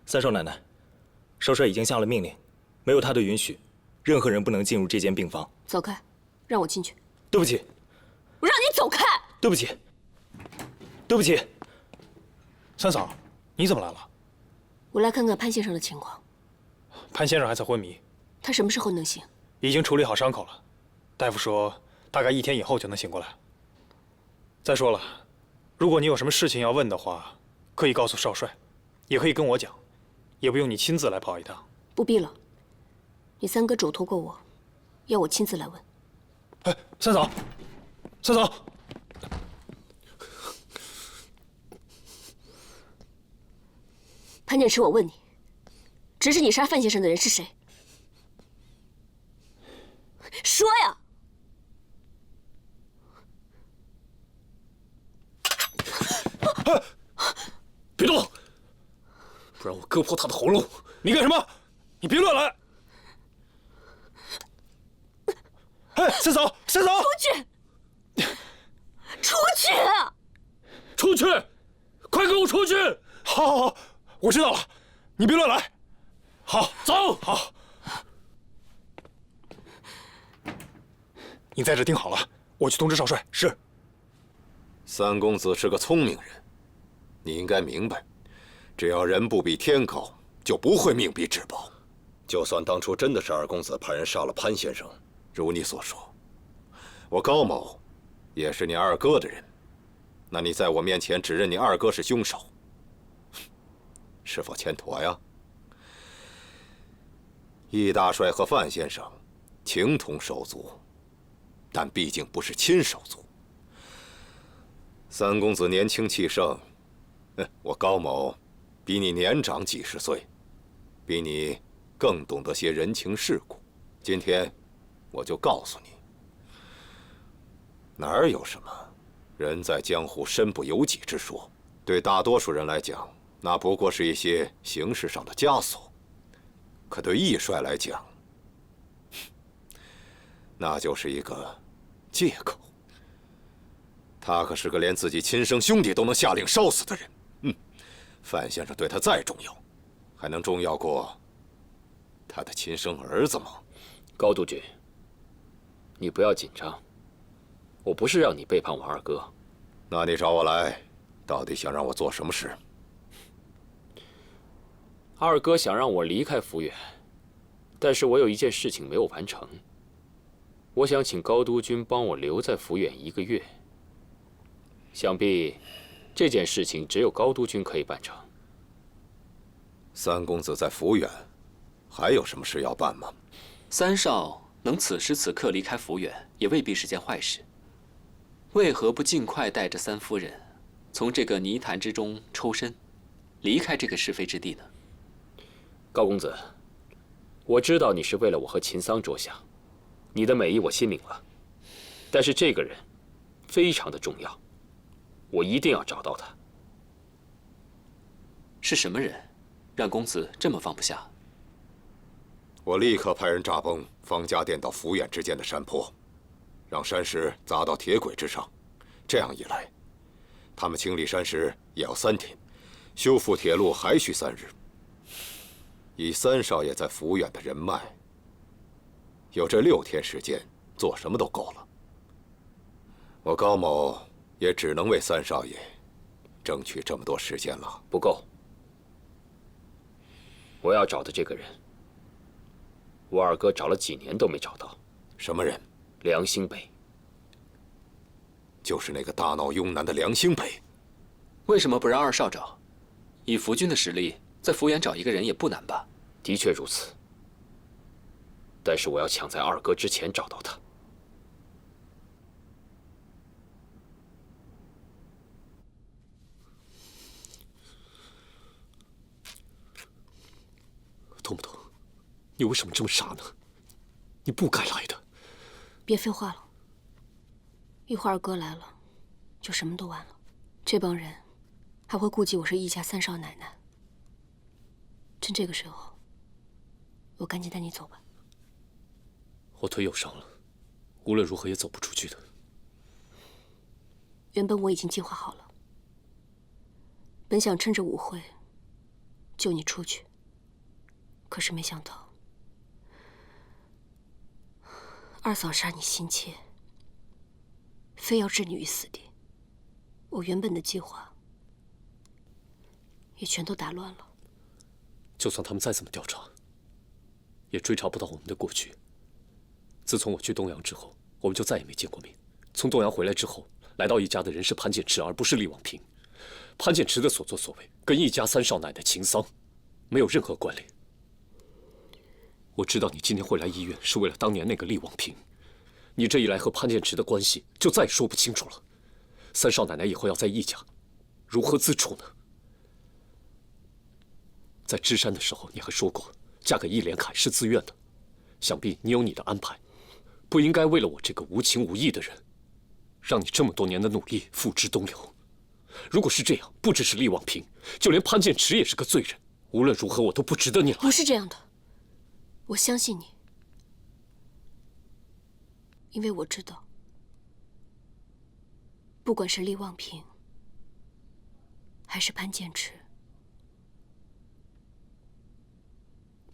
三少奶奶，少帅已经下了命令，没有他的允许，任何人不能进入这间病房。走开，让我进去。对不起，我让你走开。对不起，对不起。三嫂，你怎么来了？我来看看潘先生的情况。潘先生还在昏迷，他什么时候能醒？已经处理好伤口了，大夫说大概1天以后就能醒过来。再说了，如果你有什么事情要问的话，可以告诉少帅，也可以跟我讲，也不用你亲自来跑一趟。不必了，你三哥嘱托过我，要我亲自来问。哎，三嫂，三嫂，潘建池，我问你，指使你杀范先生的人是谁？说呀！别动，不然我割破他的喉咙！你干什么？你别乱来！哎，三嫂，三嫂，出去！出去！出去！快给我出去！好，好，好，我知道了，你别乱来。好，走。好，你在这盯好了，我去通知少帅。是。三公子是个聪明人，你应该明白，只要人不比天高，就不会命比纸薄。就算当初真的是二公子派人杀了潘先生，如你所说，我高某也是你二哥的人，那你在我面前指认你二哥是凶手，是否欠妥呀？易大帅和范先生情同手足，但毕竟不是亲手足。三公子年轻气盛，我高某比你年长几十岁，比你更懂得些人情世故。今天我就告诉你，哪儿有什么人在江湖身不由己之说？对大多数人来讲，那不过是一些形式上的枷锁；可对易帅来讲，那就是一个借口。他可是个连自己亲生兄弟都能下令烧死的人。范先生对他再重要，还能重要过他的亲生儿子吗？高督军，你不要紧张，我不是让你背叛我二哥。那你找我来，到底想让我做什么事？二哥想让我离开抚远，但是我有一件事情没有完成。我想请高督军帮我留在抚远1个月。想必这件事情只有高督军可以办成。三公子在抚远，还有什么事要办吗？三少能此时此刻离开抚远，也未必是件坏事。为何不尽快带着三夫人，从这个泥潭之中抽身，离开这个是非之地呢？高公子，我知道你是为了我和秦桑着想，你的美意我心领了。但是这个人非常的重要，我一定要找到他。是什么人，让公子这么放不下？我立刻派人炸崩方家店到抚远之间的山坡，让山石砸到铁轨之上。这样一来，他们清理山石也要3天，修复铁路还需3日。以三少爷在抚远的人脉，有这6天时间，做什么都够了。我高某也只能为三少爷争取这么多时间了。不够，我要找的这个人，我二哥找了几年都没找到。什么人？梁兴北。就是那个大闹雍南的梁兴北。为什么不让二少找？以福军的实力，在抚远找一个人也不难吧？的确如此，但是我要抢在二哥之前找到他。痛不痛？你为什么这么傻呢？你不该来的。别废话了，一会儿二哥来了，就什么都完了。这帮人还会顾及我是易家三少奶奶。趁这个时候，我赶紧带你走吧。我腿有伤了，无论如何也走不出去的。原本我已经计划好了，本想趁着舞会救你出去，可是没想到二嫂杀你心切，非要置你于死地，我原本的计划也全都打乱了。就算他们再怎么调查，也追查不到我们的过去。自从我去东阳之后，我们就再也没见过面。从东阳回来之后，来到一家的人是潘建池，而不是厉望平。潘建池的所作所为跟一家三少奶的情丧没有任何关联。我知道你今天会来医院是为了当年那个厉望平，你这一来和潘建池的关系就再也说不清楚了。三少奶奶以后要在易家如何自处呢？在芝山的时候，你还说过嫁给易连凯是自愿的，想必你有你的安排，不应该为了我这个无情无义的人，让你这么多年的努力付之东流。如果是这样，不只是厉望平，就连潘建池也是个罪人。无论如何，我都不值得你来。不是这样的，我相信你，因为我知道，不管是厉望平还是潘建池，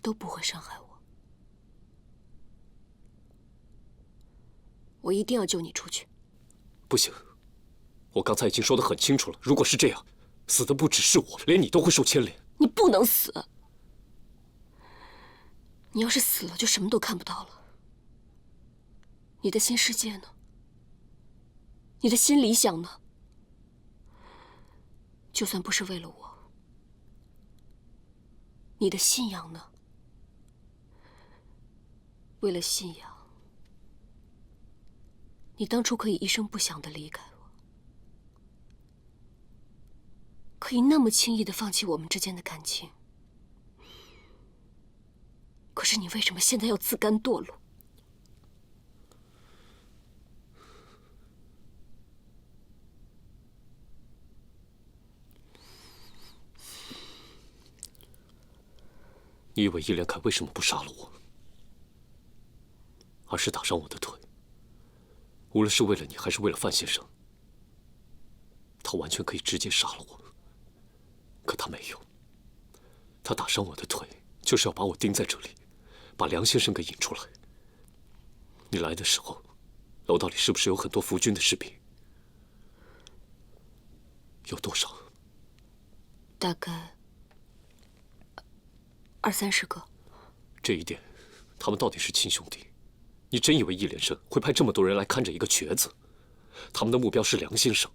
都不会伤害我。我一定要救你出去。不行，我刚才已经说得很清楚了。如果是这样，死的不只是我，连你都会受牵连。你不能死！你要是死了，就什么都看不到了。你的新世界呢？你的新理想呢？就算不是为了我，你的信仰呢？为了信仰，你当初可以一声不响地离开我，可以那么轻易地放弃我们之间的感情。可是你为什么现在要自甘堕落？你以为易连凯为什么不杀了我，而是打伤我的腿？无论是为了你，还是为了范先生，他完全可以直接杀了我。可他没有，他打伤我的腿，就是要把我钉在这里，把梁先生给引出来。你来的时候，楼道里是不是有很多福军的士兵？有多少？大概20-30个。这一点，他们到底是亲兄弟？你真以为易连生会派这么多人来看着一个瘸子？他们的目标是梁先生。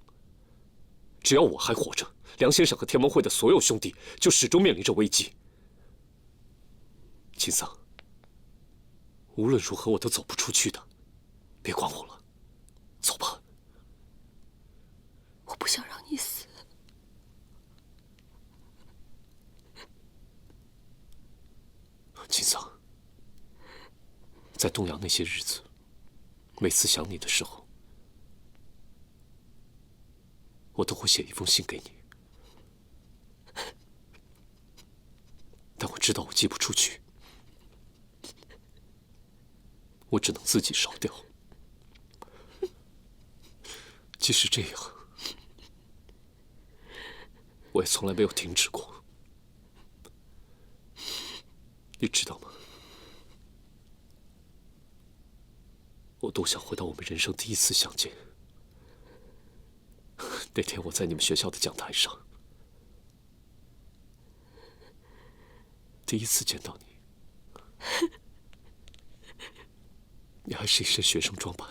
只要我还活着，梁先生和天盟会的所有兄弟就始终面临着危机。秦桑，无论如何我都走不出去的，别管我了，走吧。我不想让你死。秦桑，在东阳那些日子，每次想你的时候，我都会写一封信给你，但我知道我寄不出去，我只能自己烧掉。即使这样，我也从来没有停止过。你知道吗？我多想回到我们人生第一次相见。那天我在你们学校的讲台上，第一次见到你，你还是一身学生装扮。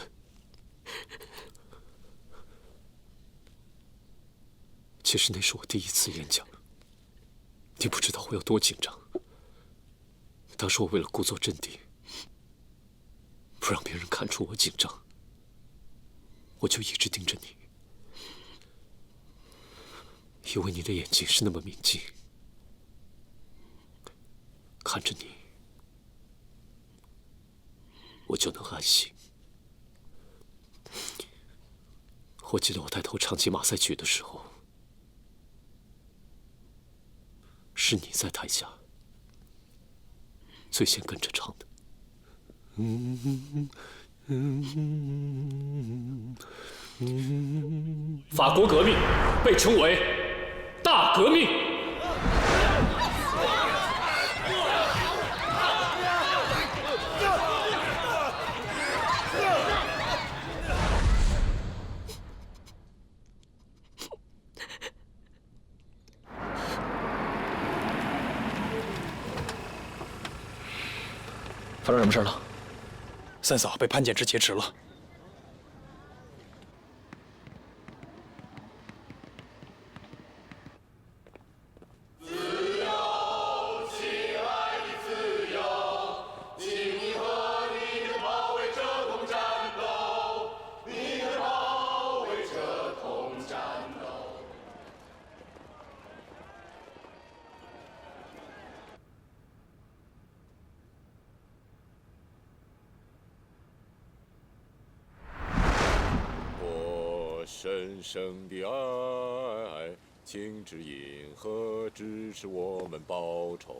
其实那是我第一次演讲，你不知道我有多紧张。当时我为了故作镇定，不让别人看出我紧张，我就一直盯着你，因为你的眼睛是那么明净，看着你，我就能安心。我记得我带头唱起马赛曲的时候，是你在台下最先跟着唱的。法国革命被称为大革命。发生什么事了？三嫂被潘简之劫持了。神圣的爱，请指引和支持我们报仇。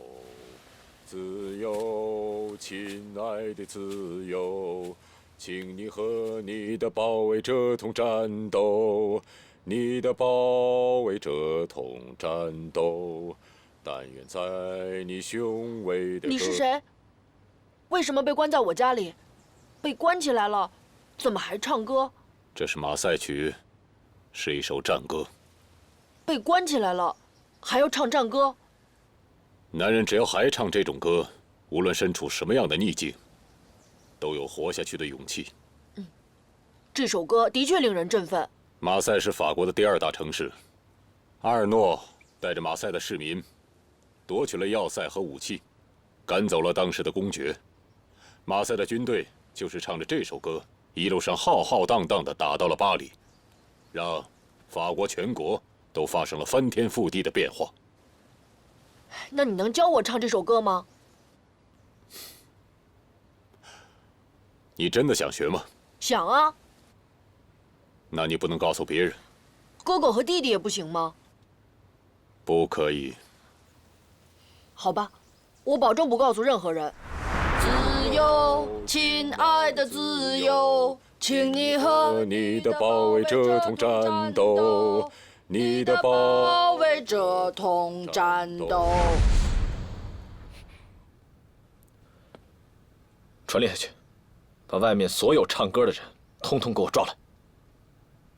自由，亲爱的自由，请你和你的保卫者同战斗，你的保卫者同战斗。但愿在你雄伟的。你是谁？为什么被关在我家里？被关起来了，怎么还唱歌？这是马赛曲，是一首战歌。被关起来了，还要唱战歌？男人只要还唱这种歌，无论身处什么样的逆境，都有活下去的勇气。这首歌的确令人振奋。马赛是法国的第2大城市，阿尔诺带着马赛的市民，夺取了要塞和武器，赶走了当时的公爵。马赛的军队就是唱着这首歌，一路上浩浩荡荡地打到了巴黎，让法国全国都发生了翻天覆地的变化。那你能教我唱这首歌吗？你真的想学吗？想啊。那你不能告诉别人。哥哥和弟弟也不行吗？不可以。好吧，我保证不告诉任何人。自由，亲爱的自由，请你和你的保卫者同战斗，你的保卫者同战斗。传令下去，把外面所有唱歌的人通通给我抓来。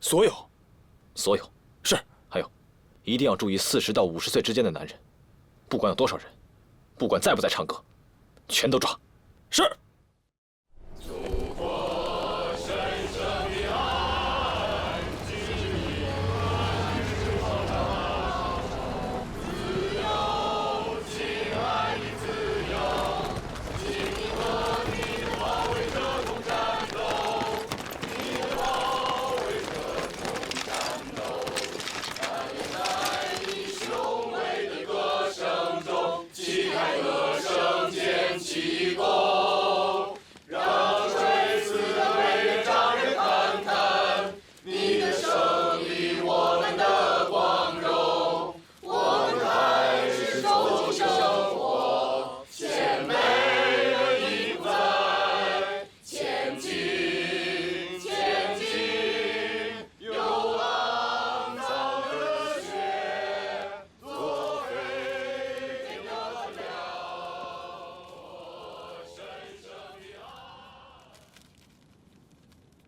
所有，是。还有，一定要注意40到50岁之间的男人，不管有多少人，不管在不在唱歌，全都抓。是。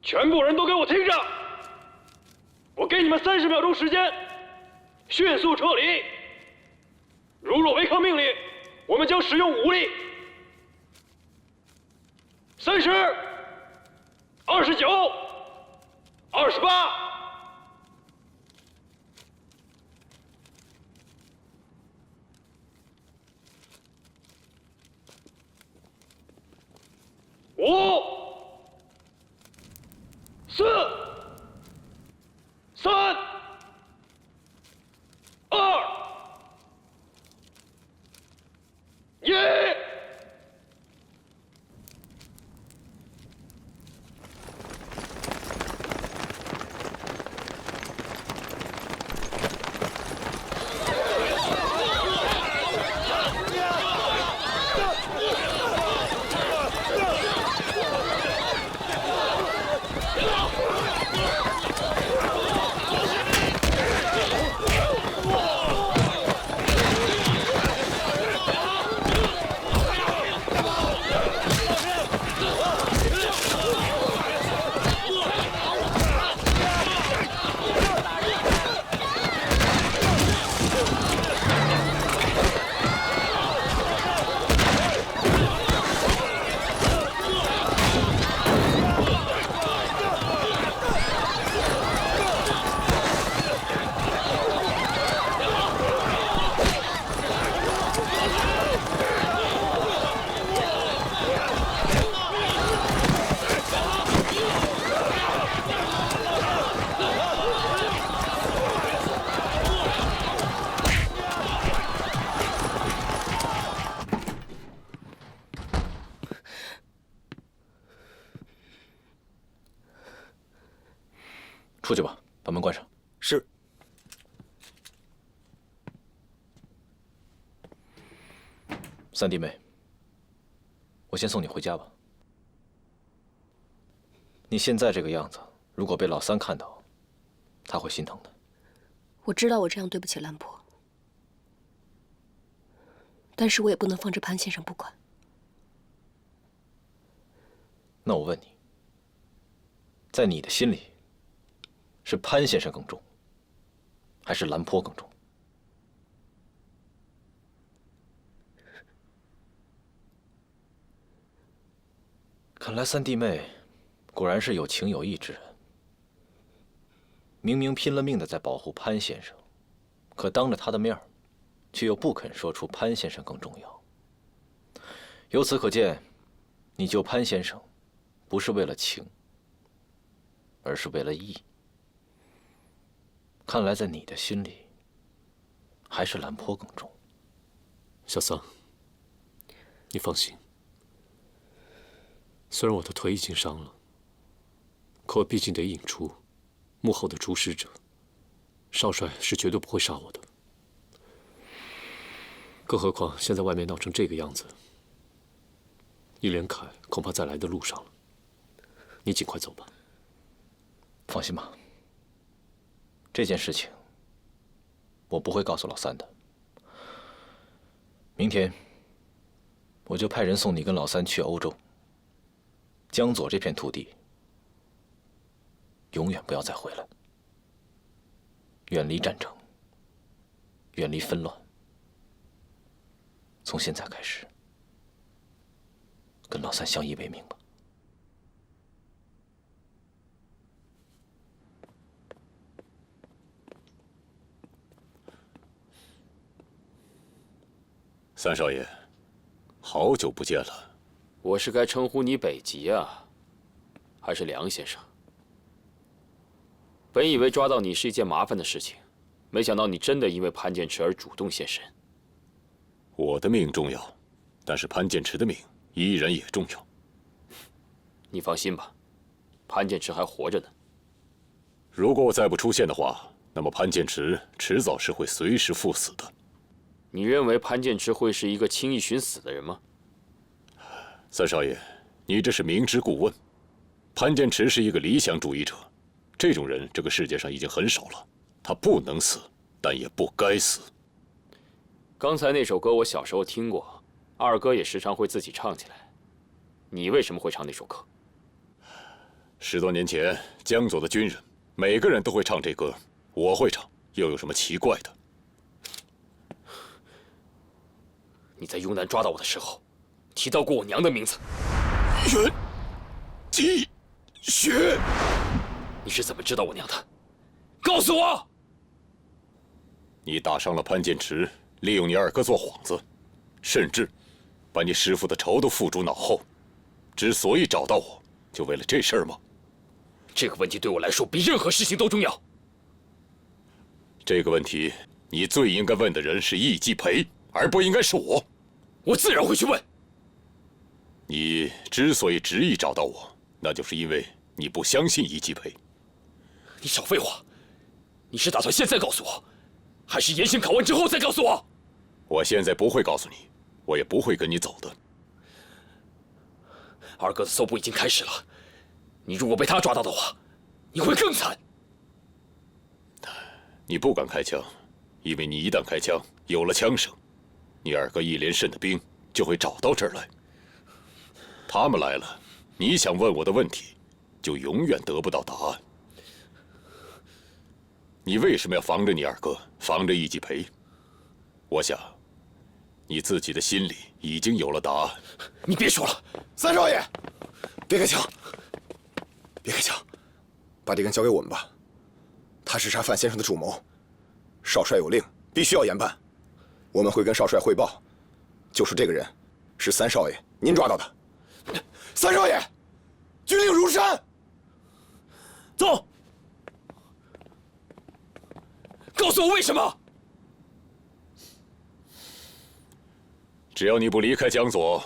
全部人都给我听着！我给你们30秒钟时间，迅速撤离。如若违抗命令，我们将使用武力。30、29、28。5、4、3、2、1。出去吧，把门关上。是。三弟妹，我先送你回家吧。你现在这个样子，如果被老三看到，他会心疼的。我知道我这样对不起兰婆，但是我也不能放着潘先生不管。那我问你，在你的心里，是潘先生更重，还是兰坡更重？看来三弟妹果然是有情有义之人。明明拼了命的在保护潘先生，可当着他的面儿，却又不肯说出潘先生更重要。由此可见，你救潘先生，不是为了情，而是为了义。看来在你的心里，还是兰坡更重。小桑，你放心。虽然我的腿已经伤了，可我毕竟得引出幕后的主使者。少帅是绝对不会杀我的。更何况现在外面闹成这个样子，易连凯恐怕在来的路上了。你尽快走吧。放心吧，这件事情我不会告诉老三的。明天我就派人送你跟老三去欧洲。江左这片土地，永远不要再回来。远离战争，远离纷乱。从现在开始，跟老三相依为命吧。三少爷，好久不见了。我是该称呼你北极啊，还是梁先生？本以为抓到你是一件麻烦的事情，没想到你真的因为潘剑池而主动现身。我的命重要，但是潘剑池的命依然也重要。你放心吧，潘剑池还活着呢。如果我再不出现的话，那么潘剑池迟早是会随时赴死的。你认为潘剑池会是一个轻易寻死的人吗？三少爷，你这是明知故问。潘剑池是一个理想主义者，这种人这个世界上已经很少了。他不能死，但也不该死。刚才那首歌我小时候听过，二哥也时常会自己唱起来。你为什么会唱那首歌？10多年前，江左的军人每个人都会唱这歌，我会唱，又有什么奇怪的？你在雍南抓到我的时候，提到过我娘的名字。袁继雪，你是怎么知道我娘的？告诉我！你打伤了潘剑池，利用你二哥做幌子，甚至把你师父的仇都付诸脑后。之所以找到我，就为了这事儿吗？这个问题对我来说比任何事情都重要。这个问题，你最应该问的人是易继培，而不应该是我。我自然会去问。你之所以执意找到我，那就是因为你不相信易继培。你少废话！你是打算现在告诉我，还是严刑拷问之后再告诉我？我现在不会告诉你，我也不会跟你走的。二哥的搜捕已经开始了，你如果被他抓到的话，你会更惨。你不敢开枪，因为你一旦开枪，有了枪声，你二哥易连胜的兵就会找到这儿来。他们来了，你想问我的问题，就永远得不到答案。你为什么要防着你二哥，防着易继培？我想，你自己的心里已经有了答案。你别说了，三少爷，别开枪，别开枪，把这个人交给我们吧。他是杀范先生的主谋，少帅有令，必须要严办。我们会跟少帅汇报，就是这个人，是三少爷您抓到的。三少爷，军令如山。走。告诉我为什么？只要你不离开江左，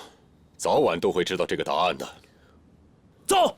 早晚都会知道这个答案的。走。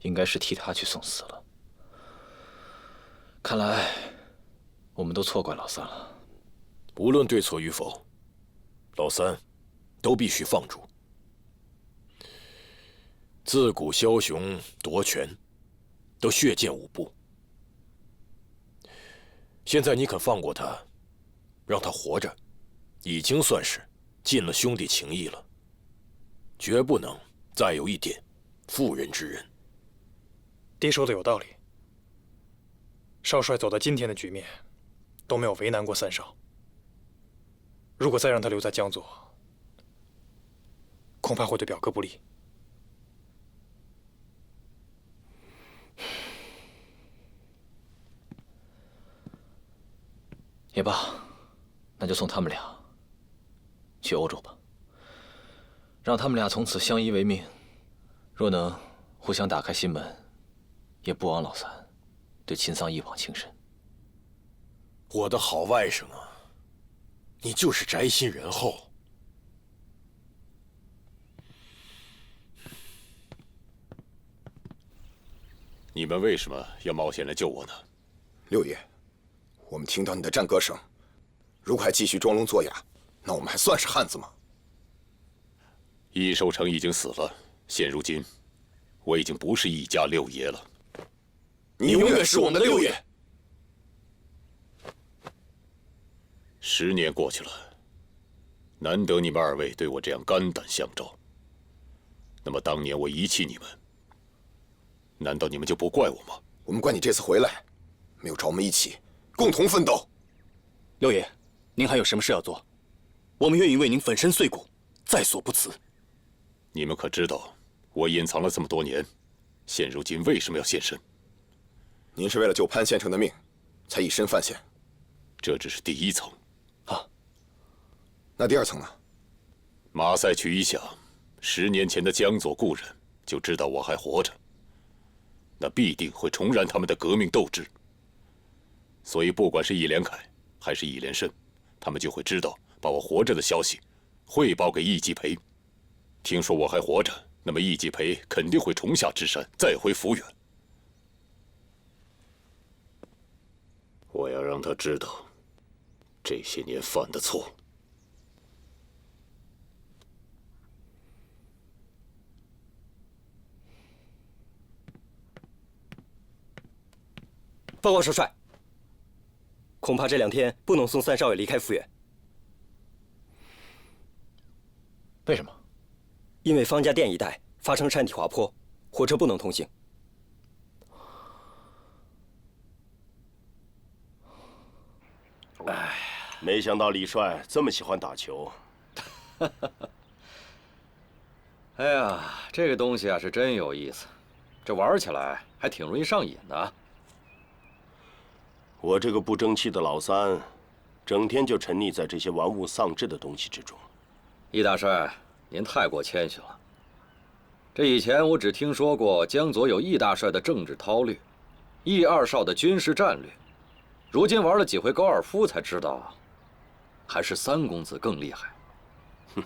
应该是替他去送死了。看来，我们都错怪老三了。无论对错与否，老三都必须放逐。自古枭雄夺权，都血溅五步。现在你肯放过他，让他活着，已经算是尽了兄弟情义了。绝不能再有一点妇人之仁。爹说的有道理。少帅走到今天的局面，都没有为难过三少。如果再让他留在江左，恐怕会对表哥不利。也罢，那就送他们俩去欧洲吧，让他们俩从此相依为命。若能互相打开心门，也不枉老三对秦桑一往情深。我的好外甥啊，你就是宅心仁厚。你们为什么要冒险来救我呢？六爷，我们听到你的战歌声，如果还继续装聋作哑，那我们还算是汉子吗？易守成已经死了，现如今，我已经不是易家六爷了。你永远是我们的六爷。10年过去了，难得你们二位对我这样肝胆相照。那么当年我遗弃你们，难道你们就不怪我吗？我们怪你这次回来，没有找我们一起共同奋斗。六爷，您还有什么事要做？我们愿意为您粉身碎骨，在所不辞。你们可知道，我隐藏了这么多年，现如今为什么要现身？您是为了救潘先生的命，才以身犯险。这只是第一层。那第二层呢？马赛去一想，10年前的江左故人就知道我还活着，那必定会重燃他们的革命斗志。所以，不管是易连凯还是易连胜，他们就会知道把我活着的消息汇报给易继培。听说我还活着，那么易继培肯定会重下支山，再回抚远。我要让他知道这些年犯的错。报告少帅，恐怕这2天不能送3少爷离开抚远。为什么？因为方家店一带发生山体滑坡，火车不能通行。哎，没想到李帅这么喜欢打球。哎呀，这个东西啊是真有意思，这玩起来还挺容易上瘾的。我这个不争气的老三，整天就沉溺在这些玩物丧志的东西之中。易大帅，您太过谦虚了。这以前我只听说过江左有易大帅的政治韬略，易二少的军事战略，如今玩了几回高尔夫才知道，还是3公子更厉害。哼，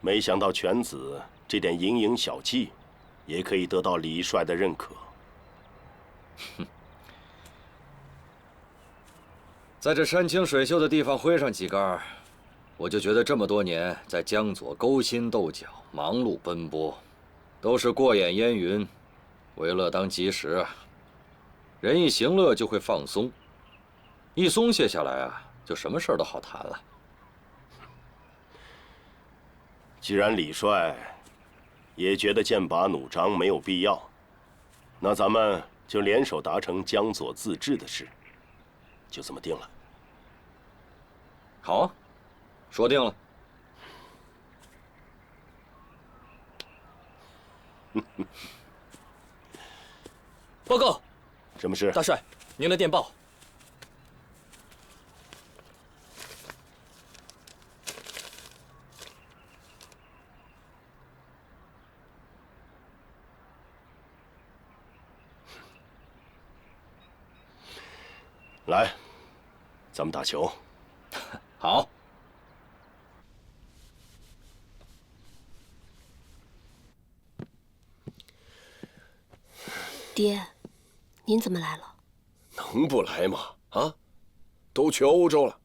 没想到犬子这点蝇营小技，也可以得到李帅的认可。哼。在这山清水秀的地方挥上几杆，我就觉得这么多年在江左勾心斗角、忙碌奔波，都是过眼烟云，为乐当及时啊。人一行乐就会放松，一松懈下来啊，就什么事儿都好谈了。既然李帅也觉得剑拔弩张没有必要，那咱们就联手达成江左自治的事。就这么定了。好啊，说定了。报告，什么事？大帅，您的电报。来，咱们打球。好。爹，您怎么来了？能不来吗？啊，都去欧洲了，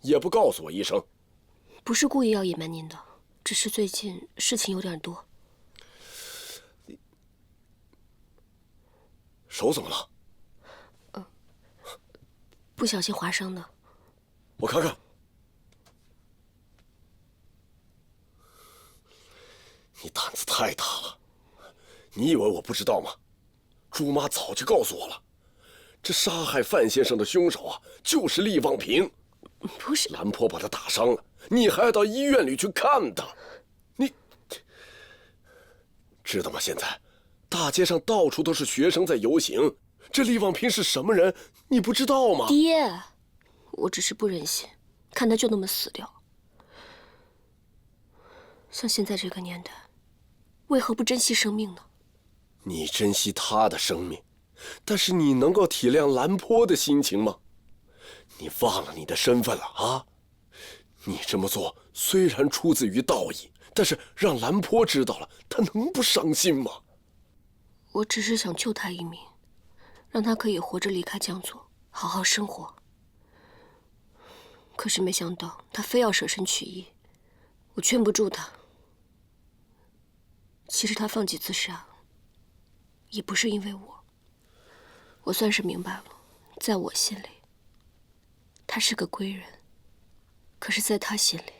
也不告诉我一声。不是故意要隐瞒您的，只是最近事情有点多。手怎么了？不小心划伤的。我看看。你胆子太大了！你以为我不知道吗？朱妈早就告诉我了，这杀害范先生的凶手啊，就是厉望平。不是，兰坡把他打伤了，你还要到医院里去看他，你知道吗？现在大街上到处都是学生在游行，这厉望平是什么人，你不知道吗？爹，我只是不忍心看他就那么死掉。像现在这个年代，为何不珍惜生命呢？你珍惜他的生命，但是你能够体谅兰坡的心情吗？你忘了你的身份了啊！你这么做虽然出自于道义，但是让兰坡知道了，他能不伤心吗？我只是想救他一命，让他可以活着离开江左，好好生活。可是没想到他非要舍身取义，我劝不住他。其实他放弃自杀，也不是因为我。我算是明白了，在我心里，他是个归人，可是在他心里，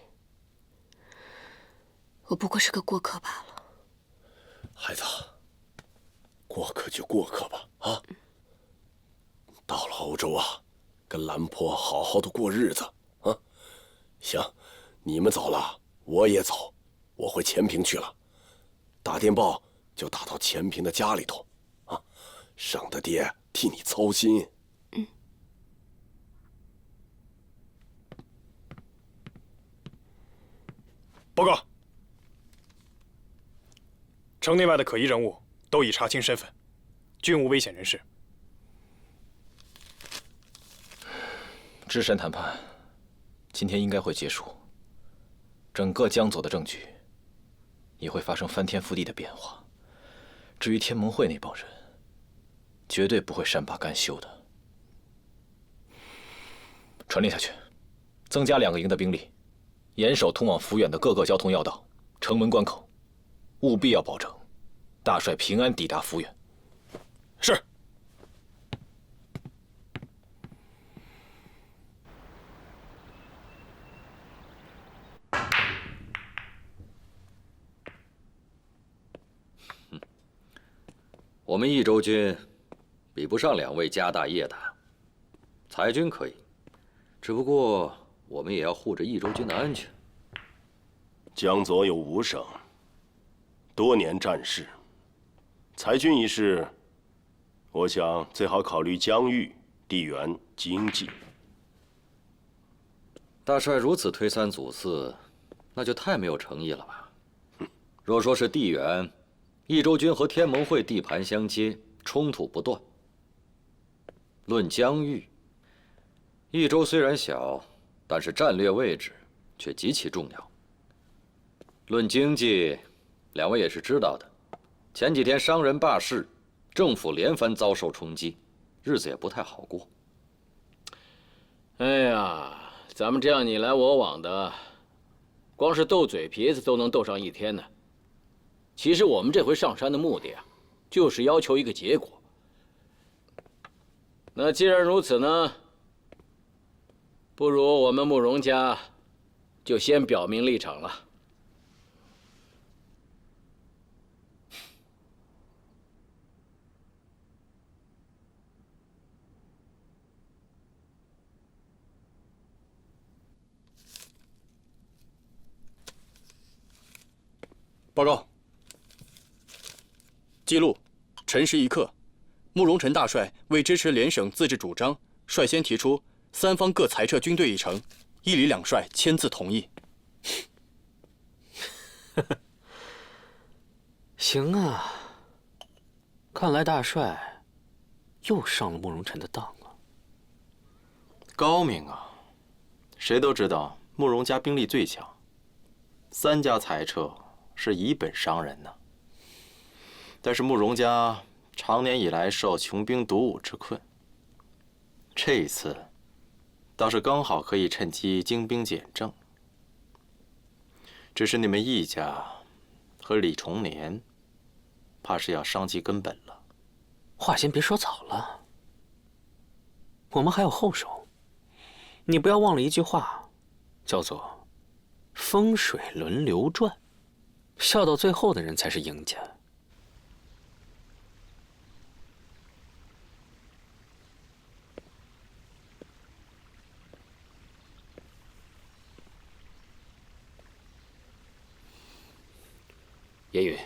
我不过是个过客罢了。孩子，过客就过客吧，啊！到了欧洲啊，跟兰坡好好的过日子啊！行，你们走了，我也走，我回前平去了。打电报就打到前平的家里头，啊，省得爹替你操心。报告，城内外的可疑人物都已查清身份，均无危险人士。智深谈判今天应该会结束，整个江左的政局也会发生翻天覆地的变化。至于天盟会那帮人，绝对不会善罢甘休的。传令下去，增加2个营的兵力，严守通往抚远的各个交通要道、城门关口，务必要保证大帅平安抵达抚远。是。我们益州军比不上2位家大业大，裁军可以，只不过我们也要护着益州军的安全。江左有5省，多年战事，裁军一事，我想最好考虑疆域、地缘、经济。大帅如此推三阻四，那就太没有诚意了吧？若说是地缘，益州军和天盟会地盘相接，冲突不断。论疆域，益州虽然小，但是战略位置却极其重要。论经济，2位也是知道的，前几天商人罢市，政府连番遭受冲击，日子也不太好过。哎呀，咱们这样你来我往的，光是斗嘴皮子都能斗上1天呢。其实我们这回上山的目的啊，就是要求一个结果。那既然如此呢，不如我们慕容家就先表明立场了。报告。记录：辰时一刻，慕容辰大帅为支持联省自治主张，率先提出3方各裁撤军队一程，一里两帅签字同意。行啊，看来大帅又上了慕容辰的当了。高明啊！谁都知道慕容家兵力最强，3家裁撤是以本伤人呢。但是慕容家常年以来受穷兵黩武之困。这一次，倒是刚好可以趁机精兵简政。只是你们易家和李重年，怕是要伤及根本了。话先别说早了，我们还有后手。你不要忘了一句话，叫做“风水轮流转”，笑到最后的人才是赢家。严允，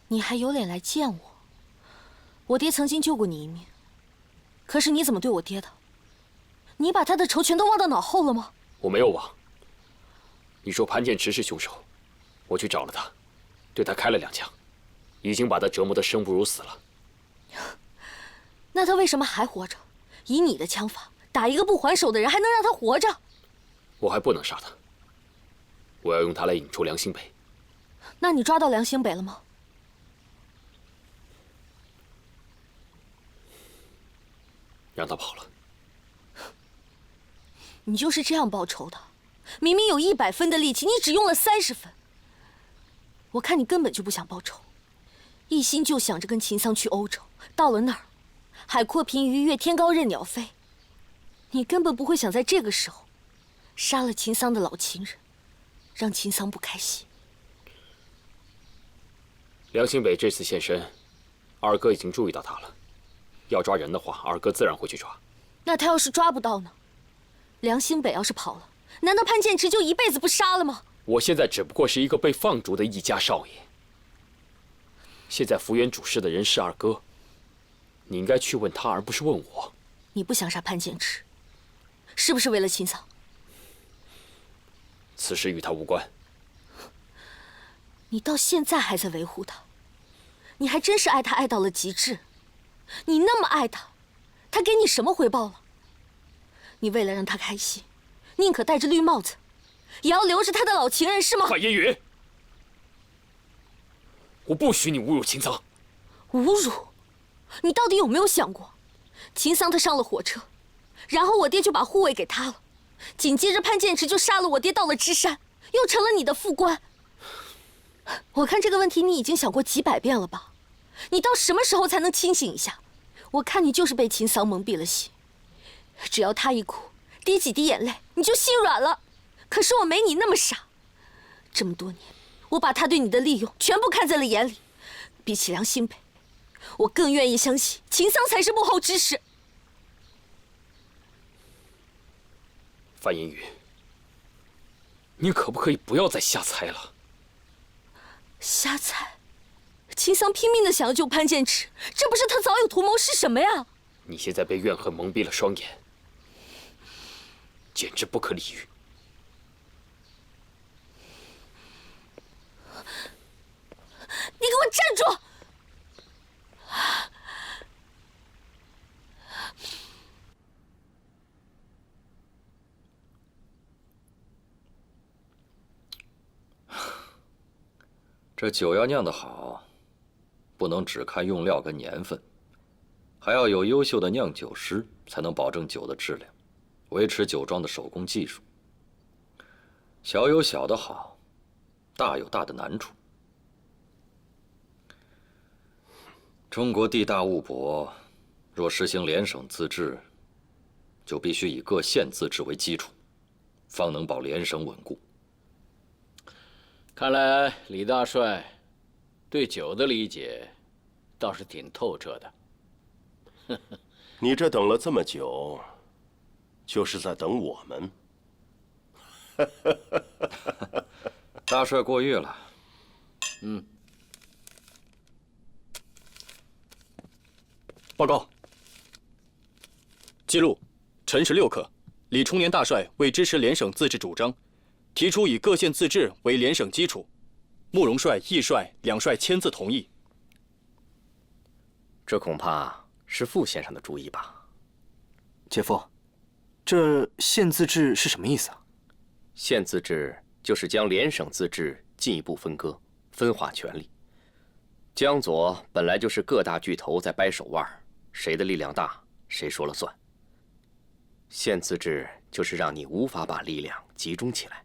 你还有脸来见我？我爹曾经救过你一命，可是你怎么对我爹的？你把他的仇全都忘到脑后了吗？我没有忘。你说潘建池是凶手，我去找了他，对他开了2枪，已经把他折磨得生不如死了。那他为什么还活着？以你的枪法，打一个不还手的人，还能让他活着？我还不能杀他，我要用他来引出梁兴北。那你抓到梁兴北了吗？让他跑了。你就是这样报仇的？明明有100分的力气，你只用了30分。我看你根本就不想报仇，一心就想着跟秦桑去欧洲。到了那儿，海阔凭鱼跃，天高任鸟飞。你根本不会想在这个时候杀了秦桑的老情人，让秦桑不开心。梁兴北这次现身，二哥已经注意到他了。要抓人的话，二哥自然会去抓。那他要是抓不到呢？梁兴北要是跑了，难道潘建池就一辈子不杀了吗？我现在只不过是一个被放逐的一家少爷。现在福原主事的人是二哥，你应该去问他，而不是问我。你不想杀潘建池，是不是为了秦桑？此事与他无关。你到现在还在维护他，你还真是爱他爱到了极致。你那么爱他，他给你什么回报了？你为了让他开心，宁可戴着绿帽子，也要留着他的老情人，是吗？范烟云，我不许你侮辱秦桑。侮辱？你到底有没有想过，秦桑他上了火车，然后我爹就把护卫给他了，紧接着潘建池就杀了我爹，到了芝山，又成了你的副官。我看这个问题你已经想过几百遍了吧？你到什么时候才能清醒一下？我看你就是被秦桑蒙蔽了心，只要他一哭，滴几滴眼泪，你就心软了。可是我没你那么傻，这么多年，我把他对你的利用全部看在了眼里。比起梁兴北，我更愿意相信秦桑才是幕后指使。范烟云，你可不可以不要再瞎猜了？瞎猜？秦桑拼命的想要救潘建池，这不是他早有图谋是什么呀？你现在被怨恨蒙蔽了双眼，简直不可理喻。你给我站住！这酒要酿得好，不能只看用料跟年份，还要有优秀的酿酒师，才能保证酒的质量，维持酒庄的手工技术。小有小的好，大有大的难处。中国地大物博，若实行联省自治，就必须以各县自治为基础，方能保联省稳固。看来李大帅对酒的理解倒是挺透彻的。你这等了这么久，就是在等我们。大帅过誉了。报告。记录：辰时6刻，李冲年大帅为支持联省自治主张，提出以各县自治为联省基础，慕容帅、义帅两帅签字同意。这恐怕是傅先生的主意吧？姐夫，这县自治是什么意思啊？县自治就是将联省自治进一步分割、分化权力。江左本来就是各大巨头在掰手腕，谁的力量大，谁说了算。限自制就是让你无法把力量集中起来。